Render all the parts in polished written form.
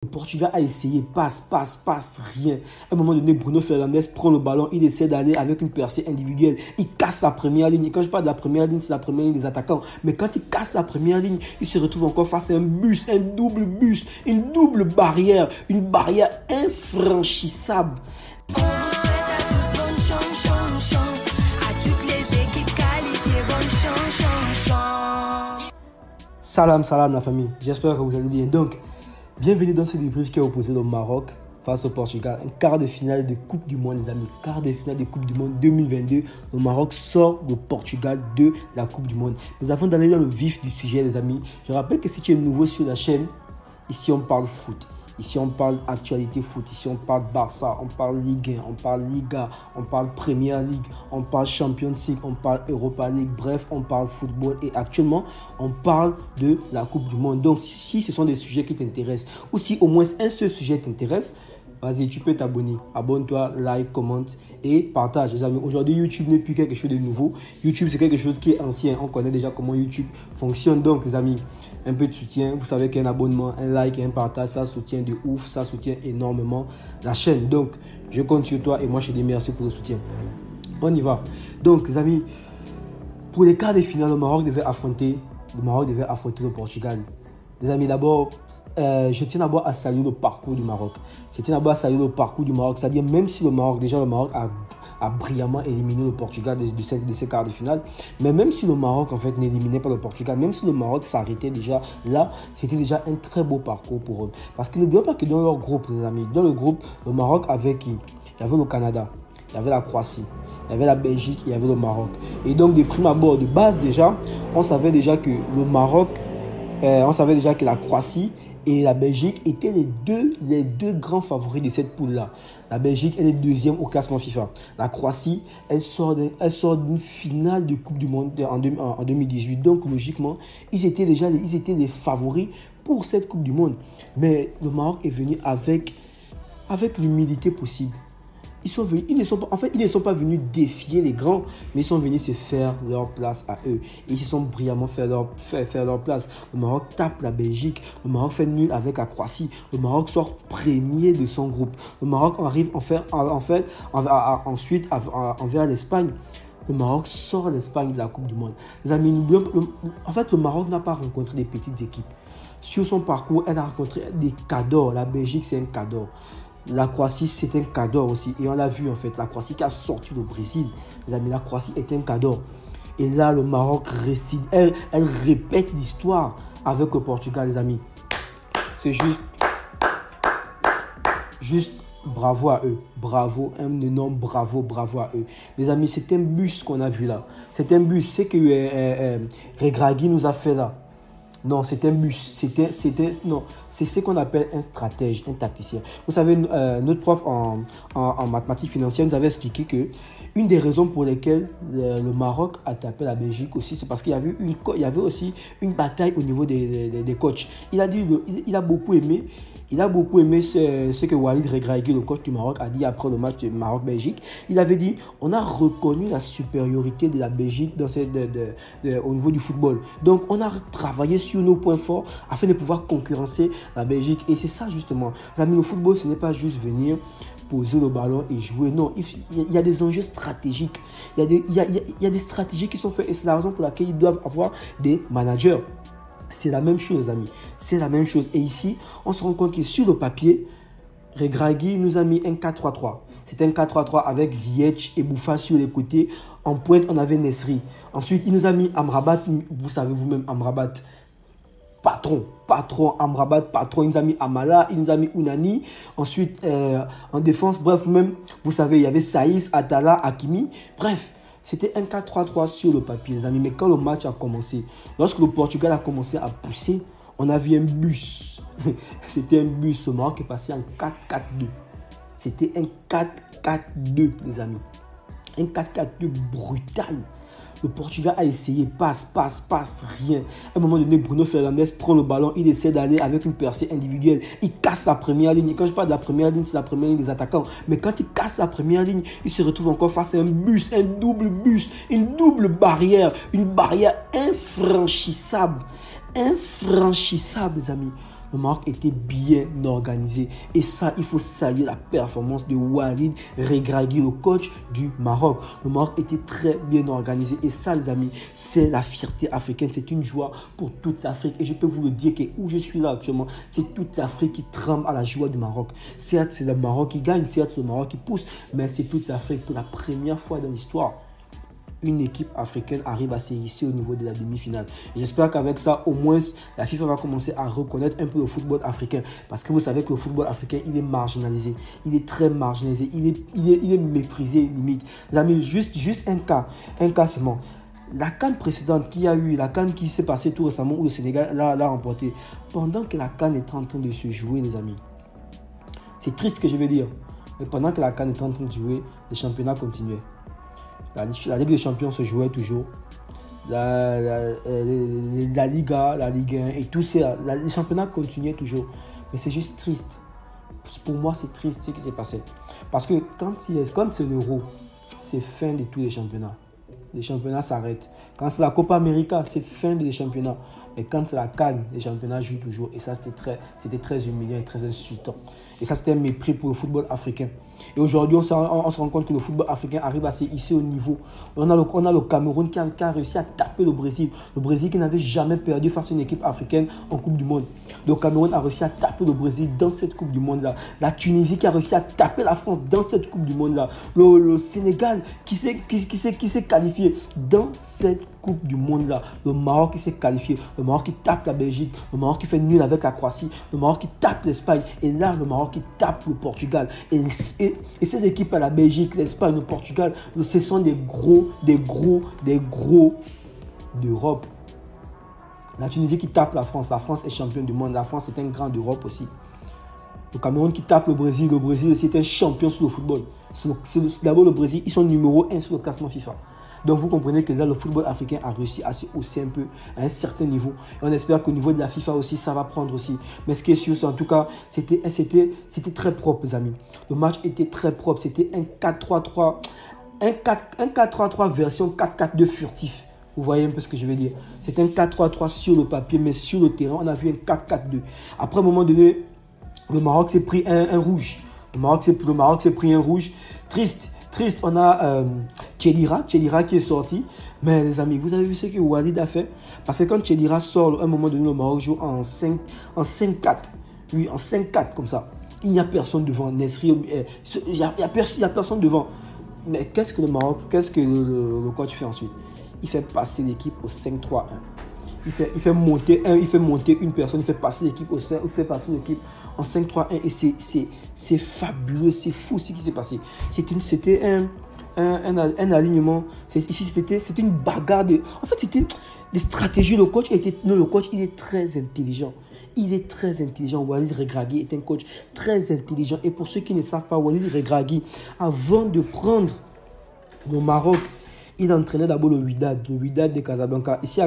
Le Portugal a essayé, passe, rien. À un moment donné, Bruno Fernandes prend le ballon, il essaie d'aller avec une percée individuelle. Il casse la première ligne. Et quand je parle de la première ligne, c'est la première ligne des attaquants. Mais quand il casse la première ligne, il se retrouve encore face à un bus, un double bus, une double barrière, une barrière infranchissable. Salam la famille, j'espère que vous allez bien. Donc, bienvenue dans ce débrief qui a opposé le Maroc face au Portugal. Un quart de finale de Coupe du Monde, les amis. Quart de finale de Coupe du Monde 2022. Le Maroc sort le Portugal de la Coupe du Monde. Mais avant d'aller dans le vif du sujet, les amis, je rappelle que si tu es nouveau sur la chaîne, ici on parle foot. Ici, on parle actualité foot. Ici, on parle Barça, on parle Ligue 1, on parle Liga, on parle Premier League, on parle Champions League, on parle Europa League. Bref, on parle football. Et actuellement, on parle de la Coupe du Monde. Donc, si ce sont des sujets qui t'intéressent, ou si au moins un seul sujet t'intéresse, vas-y, tu peux t'abonner. Abonne-toi, like, commente et partage. Les amis, aujourd'hui, YouTube n'est plus quelque chose de nouveau. YouTube, c'est quelque chose qui est ancien. On connaît déjà comment YouTube fonctionne. Donc, les amis, un peu de soutien. Vous savez qu'un abonnement, un like et un partage, ça soutient de ouf. Ça soutient énormément la chaîne. Donc, je compte sur toi et moi, je te dis merci pour le soutien. On y va. Donc, les amis, pour les quarts de finale, le Maroc devait affronter le Portugal. Les amis, d'abord, je tiens d'abord à saluer le parcours du Maroc. C'est-à-dire même si le Maroc a brillamment éliminé le Portugal de ces quarts de finale, mais même si le Maroc en fait n'éliminait pas le Portugal, même si le Maroc s'arrêtait déjà là, c'était déjà un très beau parcours pour eux. Parce que n'oublions pas que dans leur groupe, les amis, dans le groupe, le Maroc avait qui? Il y avait le Canada, il y avait la Croatie, il y avait la Belgique, il y avait le Maroc. Et donc de prime abord, de base déjà, on savait déjà que le Maroc, on savait déjà que la Croatie et la Belgique étaient les deux grands favoris de cette poule-là. La Belgique, elle est deuxième au classement FIFA. La Croatie, elle sort d'une finale de Coupe du Monde en 2018. Donc, logiquement, ils étaient les favoris pour cette Coupe du Monde. Mais le Maroc est venu avec l'humilité possible. Ils ne sont pas venus défier les grands, mais ils sont venus se faire leur place à eux. Et ils se sont brillamment fait leur place. Le Maroc tape la Belgique. Le Maroc fait nul avec la Croatie. Le Maroc sort premier de son groupe. Le Maroc arrive ensuite envers l'Espagne. Le Maroc sort l'Espagne de la Coupe du Monde. Les amis, le Maroc n'a pas rencontré des petites équipes. Sur son parcours, elle a rencontré des cadors. La Belgique, c'est un cador. La Croatie, c'est un cadeau aussi. Et on l'a vu en fait. La Croatie qui a sorti le Brésil. Les amis, la Croatie est un cadeau. Et là, le Maroc récite. Elle répète l'histoire avec le Portugal, les amis. C'est juste bravo à eux. Bravo, un énorme bravo à eux. Les amis, c'est un bus qu'on a vu là. C'est un bus. C'est que Regragui nous a fait là. Non, c'est un bus. Non, c'est ce qu'on appelle un stratège, un tacticien. Vous savez, notre prof en mathématiques financières nous avait expliqué que une des raisons pour lesquelles le Maroc a tapé la Belgique aussi, c'est parce qu'il y avait aussi une bataille au niveau des coachs. Il a dit, il a beaucoup aimé ce que Walid Regragui, le coach du Maroc, a dit après le match Maroc-Belgique. Il avait dit, on a reconnu la supériorité de la Belgique au niveau du football. Donc, on a travaillé sur nos points forts afin de pouvoir concurrencer la Belgique. Et c'est ça justement. Les amis, le football, ce n'est pas juste venir poser le ballon et jouer. Non, il y a des enjeux stratégiques. Il y a des stratégies qui sont faites et c'est la raison pour laquelle ils doivent avoir des managers. C'est la même chose, les amis. C'est la même chose. Et ici, on se rend compte que sur le papier, Regragui nous a mis un 4-3-3. C'est un 4-3-3 avec Ziyech et Boufa sur les côtés. En pointe, on avait Nesri. Ensuite, il nous a mis Amrabat. Vous savez vous-même, Amrabat, patron, Amrabat, patron. Il nous a mis Amala, il nous a mis Unani. Ensuite, en défense, bref, même, vous savez, il y avait Saïs, Atala, Hakimi. Bref. C'était un 4-3-3 sur le papier, les amis. Mais quand le match a commencé, lorsque le Portugal a commencé à pousser, on a vu un bus. C'était un bus. Le Maroc est passé en 4-4-2. C'était un 4-4-2, les amis. Un 4-4-2 brutal. Le Portugal a essayé, passe, rien. À un moment donné, Bruno Fernandes prend le ballon, il essaie d'aller avec une percée individuelle. Il casse la première ligne. Et quand je parle de la première ligne, c'est la première ligne des attaquants. Mais quand il casse la première ligne, il se retrouve encore face à un bus, une double barrière, une barrière infranchissable. Infranchissable, les amis. Le Maroc était bien organisé. Et ça, il faut saluer la performance de Walid Regragui, le coach du Maroc. Le Maroc était très bien organisé. Et ça, les amis, c'est la fierté africaine. C'est une joie pour toute l'Afrique. Et je peux vous le dire que où je suis là actuellement, c'est toute l'Afrique qui tremble à la joie du Maroc. Certes, c'est le Maroc qui gagne. Certes, c'est le Maroc qui pousse. Mais c'est toute l'Afrique. Pour la première fois dans l'histoire, une équipe africaine arrive à s'hérisser au niveau de la demi-finale. J'espère qu'avec ça, au moins, la FIFA va commencer à reconnaître un peu le football africain. Parce que vous savez que le football africain, il est marginalisé. Il est très marginalisé. Il est méprisé, limite. Les amis, juste un cas seulement. La CAN précédente qu'il y a eu, la CAN qui s'est passée tout récemment, où le Sénégal l'a remporté, pendant que la CAN est en train de se jouer, les amis. C'est triste ce que je vais dire. Mais pendant que la CAN est en train de jouer, le championnat continuait. La Ligue des Champions se jouait toujours. La Liga, la Ligue 1 et tout ça. Les championnats continuaient toujours. Mais c'est juste triste. Pour moi, c'est triste ce qui s'est passé. Parce que quand c'est l'Euro, c'est fin de tous les championnats. Les championnats s'arrêtent. Quand c'est la Copa América, c'est fin des championnats. Mais quand c'est la CAN, les championnats jouent toujours. Et ça, c'était très humiliant et très insultant. Et ça, c'était un mépris pour le football africain. Et aujourd'hui, on se rend compte que le football africain arrive à se hisser au niveau. On a le Cameroun qui a réussi à taper le Brésil. Le Brésil qui n'avait jamais perdu face à une équipe africaine en Coupe du Monde. Le Cameroun a réussi à taper le Brésil dans cette Coupe du Monde-là. La Tunisie qui a réussi à taper la France dans cette Coupe du Monde-là. Le Sénégal qui s'est qualifié dans cette Coupe du Monde-là. Le Maroc qui s'est qualifié. Le Maroc qui tape la Belgique. Le Maroc qui fait nul avec la Croatie. Le Maroc qui tape l'Espagne. Et là, le Maroc qui tape le Portugal. Et ces équipes, la Belgique, l'Espagne, le Portugal, ce sont des gros d'Europe. La Tunisie qui tape la France. La France est championne du monde. La France est un grand d'Europe aussi. Le Cameroun qui tape le Brésil aussi est un champion sur le football. D'abord le Brésil, ils sont numéro 1 sur le classement FIFA. Donc vous comprenez que là, le football africain a réussi à se hausser un peu à un certain niveau. Et on espère qu'au niveau de la FIFA aussi, ça va prendre aussi. Mais ce qui est sûr, c'est en tout cas, c'était très propre, les amis. Le match était très propre. C'était un 4-3-3, un 4-3-3 version 4-4-2 furtif. Vous voyez un peu ce que je veux dire. C'était un 4-3-3 sur le papier, mais sur le terrain, on a vu un 4-4-2. Après, à un moment donné, le Maroc s'est pris un rouge. Le Maroc s'est pris un rouge. Triste, on a Tchelira qui est sorti. Mais les amis, vous avez vu ce que Walid a fait? Parce que quand Tchelira sort, à un moment donné, le Maroc joue en 5-4. Oui, en 5-4 comme ça. Il n'y a personne devant. Nesri, il n'y a personne devant. Mais qu'est-ce que le coach fait ensuite? Il fait passer l'équipe au 5-3-1. Il fait monter une personne, il fait passer l'équipe en 5-3-1 et c'est fabuleux, c'est fou ce qui s'est passé. C'était un alignement, c'était une bagarre en fait c'était des stratégies. Le coach il est très intelligent. Walid Regragui est un coach très intelligent. Et pour ceux qui ne savent pas, Walid Regragui, avant de prendre le Maroc, il entraînait d'abord le Wydad de Casablanca. Ici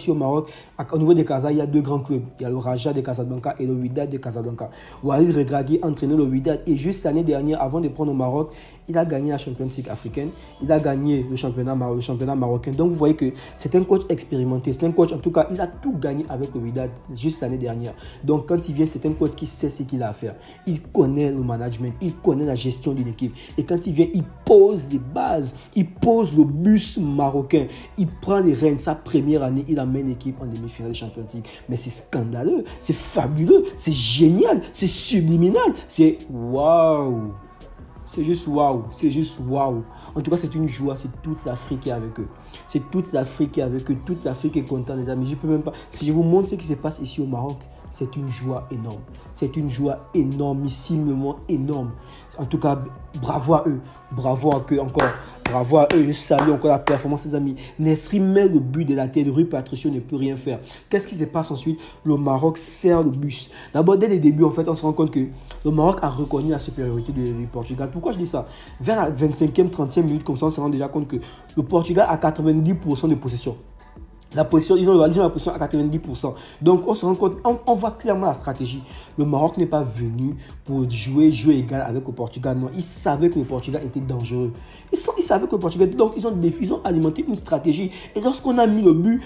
au Maroc, au niveau de Casa, il y a deux grands clubs. Il y a le Raja de Casablanca et le Wydad de Casablanca. Walid Regragui entraînait le Wydad. Et juste l'année dernière, avant de prendre le Maroc, il a gagné la Champions League africaine. Il a gagné le championnat marocain. Donc vous voyez que c'est un coach expérimenté. C'est un coach, en tout cas, il a tout gagné avec le Wydad juste l'année dernière. Donc quand il vient, c'est un coach qui sait ce qu'il a à faire. Il connaît le management, il connaît la gestion d'une équipe. Et quand il vient, il pose les bases, il pose le bus marocain. Il prend les rênes. Sa première année, il amène l'équipe en demi-finale de Champions League. Mais c'est scandaleux, c'est fabuleux, c'est génial, c'est subliminal, c'est waouh. C'est juste waouh. En tout cas, c'est une joie. C'est toute l'Afrique qui est avec eux. Toute l'Afrique est contente, les amis. Je peux même pas. Si je vous montre ce qui se passe ici au Maroc, c'est une joie énorme. C'est une joie énormissimement énorme. En tout cas, bravo à eux. Bravo à eux encore. Bravo à eux. Je salue encore la performance, les amis. Nesri met le but de la tête. Rui Patricio ne peut rien faire. Qu'est-ce qui se passe ensuite? Le Maroc sert le bus. D'abord, dès le début, en fait, on se rend compte que le Maroc a reconnu la supériorité du Portugal. Pourquoi je dis ça? Vers la 25e, 30e minute, comme ça, on se rend déjà compte que le Portugal a 90% de possession. Ils ont la position à 90%. Donc, on se rend compte, on voit clairement la stratégie. Le Maroc n'est pas venu pour jouer égal avec le Portugal. Non, ils savaient que le Portugal était dangereux. Ils savaient que le Portugal, donc ils ont alimenté une stratégie. Et lorsqu'on a mis le but,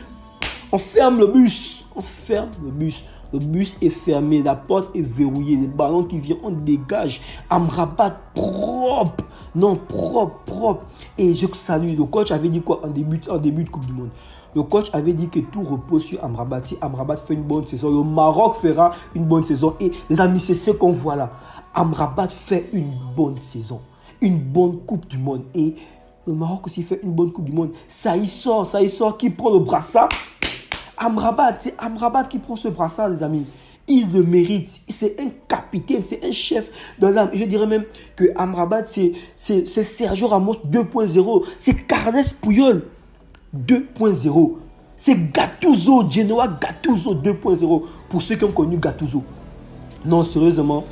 on ferme le bus. Le bus est fermé, la porte est verrouillée, les ballons qui viennent, on dégage. Amrabat propre. Non, propre. Et je salue. Le coach avait dit quoi en début de Coupe du Monde? Le coach avait dit que tout repose sur Amrabat. Si Amrabat fait une bonne saison, le Maroc fera une bonne saison. Et les amis, c'est ce qu'on voit là. Amrabat fait une bonne saison. Une bonne Coupe du Monde. Et le Maroc aussi fait une bonne Coupe du Monde. Ça y sort, qui prend le brassard. Amrabat, c'est Amrabat qui prend ce brassard, les amis. Il le mérite. C'est un capitaine, c'est un chef dans l'âme. Je dirais même que Amrabat, c'est Sergio Ramos 2.0. C'est Carles Puyol 2.0. C'est Gattuso, Genoa Gattuso 2.0. Pour ceux qui ont connu Gattuso. Non, sérieusement,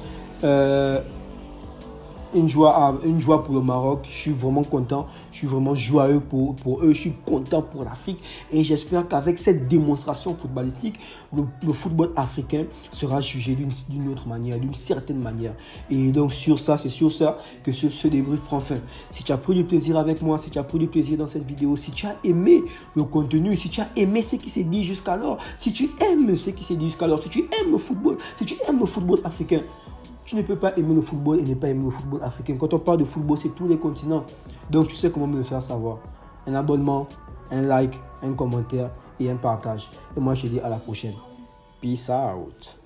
une joie pour le Maroc. Je suis vraiment content. Je suis vraiment joyeux pour eux. Je suis content pour l'Afrique. Et j'espère qu'avec cette démonstration footballistique, le football africain sera jugé d'une autre manière, d'une certaine manière. Et donc, c'est sur ça que ce débrief prend fin. Si tu as pris du plaisir avec moi, si tu as pris du plaisir dans cette vidéo, si tu as aimé le contenu, si tu as aimé ce qui s'est dit jusqu'alors, si tu aimes ce qui s'est dit jusqu'alors, si tu aimes le football, si tu aimes le football africain, tu ne peux pas aimer le football et ne pas aimer le football africain. Quand on parle de football, c'est tous les continents. Donc, tu sais comment me le faire savoir. Un abonnement, un like, un commentaire et un partage. Et moi, je te dis à la prochaine. Peace out.